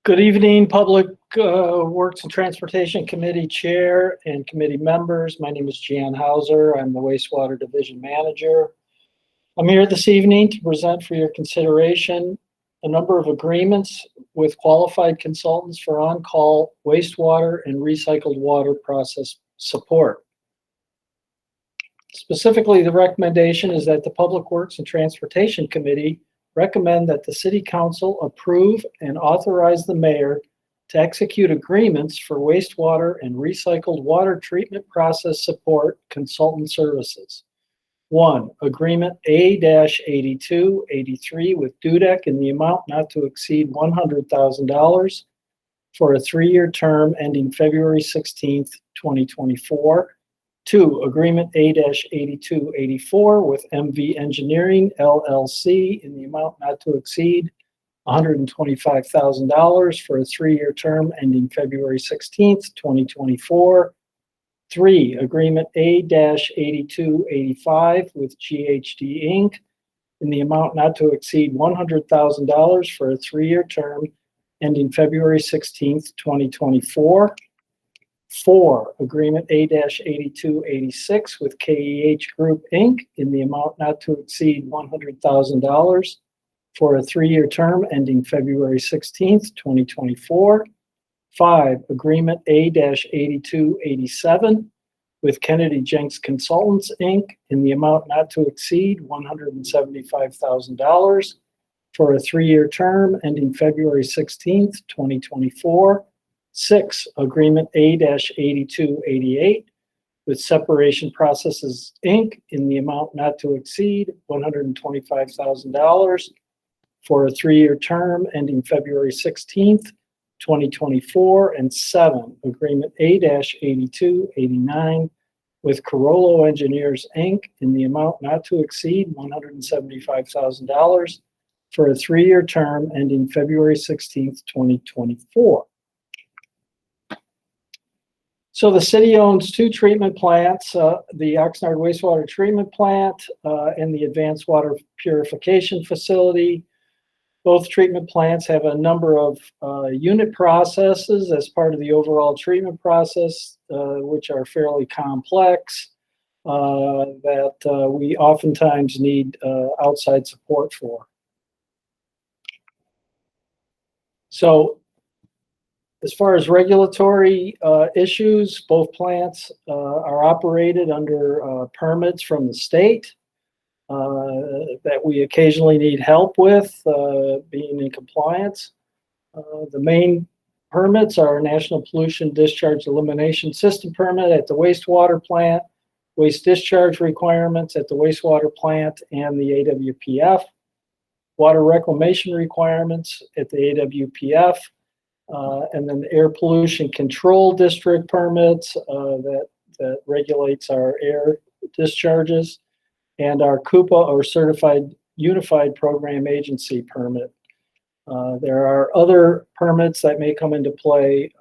Good evening, Public Works and Transportation Committee Chair and committee members. My name is Jan Hauser. I'm the Wastewater Division Manager. I'm here this evening to present for your consideration a number of agreements with qualified consultants for on-call wastewater and recycled water process support. Specifically, the recommendation is that the Public Works and Transportation Committee recommend that the City Council approve and authorize the mayor to execute agreements for wastewater and recycled water treatment process support consultant services. 1. Agreement A-8283 with Dudek in the amount not to exceed $100,000 for a 3-year term ending February 16th, 2024. 2. Agreement A-8284 with MV Engineering, LLC in the amount not to exceed $125,000 for a 3-year term ending February 16th, 2024. 3. Agreement A-8285 with GHD Inc. in the amount not to exceed $100,000 for a 3-year term ending February 16th, 2024. 4. Agreement A-8286 with KEH Group Inc. in the amount not to exceed $100,000 for a 3-year term ending February 16th, 2024. 5. Agreement A-8287 with Kennedy Jenks Consultants Inc. in the amount not to exceed $175,000 for a 3-year term ending February 16th, 2024. 6. Agreement A-8288 with Separation Processes, Inc. in the amount not to exceed $125,000 for a 3-year term ending February 16th, 2024. And 7. Agreement A-8289 with Carollo Engineers, Inc. in the amount not to exceed $175,000 for a 3-year term ending February 16th, 2024. So the city owns 2 treatment plants, the Oxnard Wastewater Treatment Plant and the Advanced Water Purification Facility. Both treatment plants have a number of unit processes as part of the overall treatment process, which are fairly complex, that we oftentimes need outside support for. So, as far as regulatory issues, both plants are operated under permits from the state that we occasionally need help with being in compliance. The main permits are National Pollution Discharge Elimination System permit at the wastewater plant, waste discharge requirements at the wastewater plant and the AWPF, water reclamation requirements at the AWPF, and then the Air Pollution Control District permits that regulates our air discharges, and our CUPA, or Certified Unified Program Agency permit. There are other permits that may come into play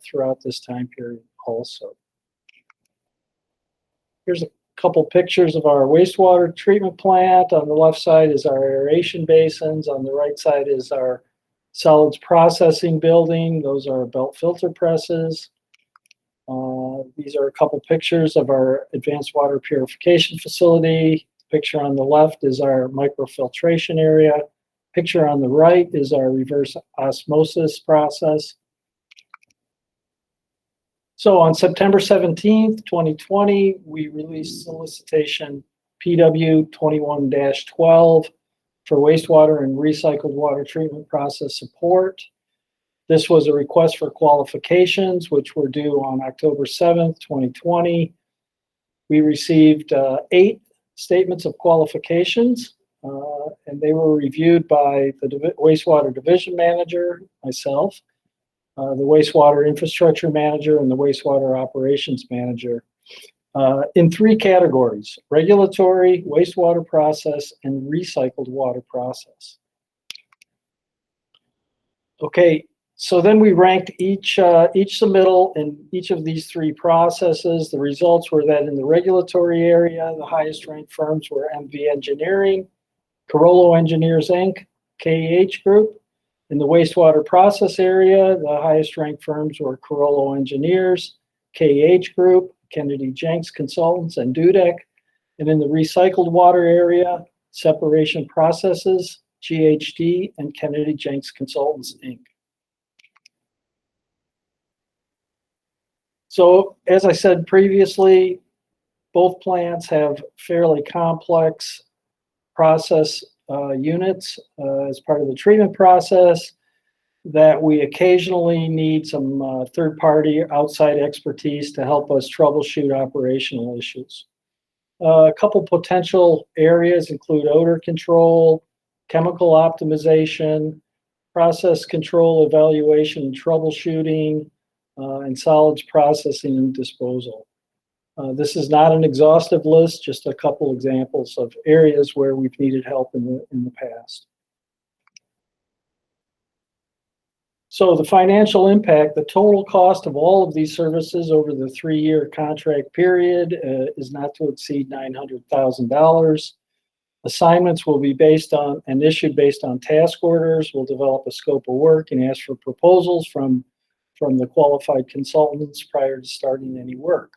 throughout this time period also. Here's a couple pictures of our wastewater treatment plant. On the left side is our aeration basins. On the right side is our solids processing building. Those are belt filter presses. These are a couple pictures of our advanced water purification facility. Picture on the left is our microfiltration area. Picture on the right is our reverse osmosis process. So on September 17th, 2020, we released solicitation PW 21-12 for wastewater and recycled water treatment process support. This was a request for qualifications, which were due on October 7th, 2020. We received 8 statements of qualifications, and they were reviewed by the wastewater division manager, myself, the wastewater infrastructure manager, and the wastewater operations manager. In 3 categories: regulatory, wastewater process, and recycled water process. Okay, so then we ranked each submittal in each of these 3 processes. The results were that in the regulatory area, the highest ranked firms were MV Engineering, Carollo Engineers Inc., KEH Group, In the wastewater process area, the highest ranked firms were Carollo Engineers, KH Group, Kennedy Jenks Consultants, and Dudek. And in the recycled water area, Separation Processes, GHD, and Kennedy Jenks Consultants, Inc. So as I said previously, both plants have fairly complex process units as part of the treatment process that we occasionally need some third-party outside expertise to help us troubleshoot operational issues. A couple potential areas include odor control, chemical optimization, process control, evaluation and troubleshooting, and solids processing and disposal. This is not an exhaustive list, just a couple examples of areas where we've needed help in the past. So the financial impact, the total cost of all of these services over the 3-year contract period is not to exceed $900,000. Assignments will be based on and issued based on task orders. We'll develop a scope of work and ask for proposals from the qualified consultants prior to starting any work.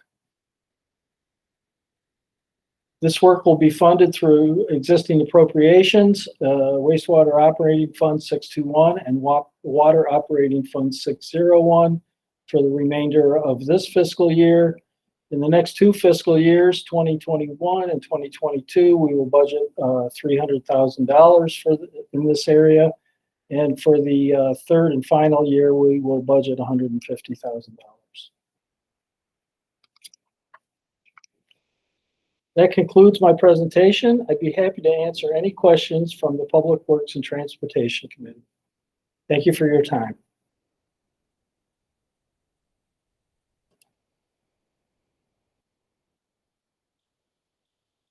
This work will be funded through existing appropriations, Wastewater Operating Fund 621 and Water Operating Fund 601 for the remainder of this fiscal year. In the next 2 fiscal years, 2021 and 2022, we will budget $300,000 in this area. And for the third and final year, we will budget $150,000. That concludes my presentation. I'd be happy to answer any questions from the Public Works and Transportation Committee. Thank you for your time.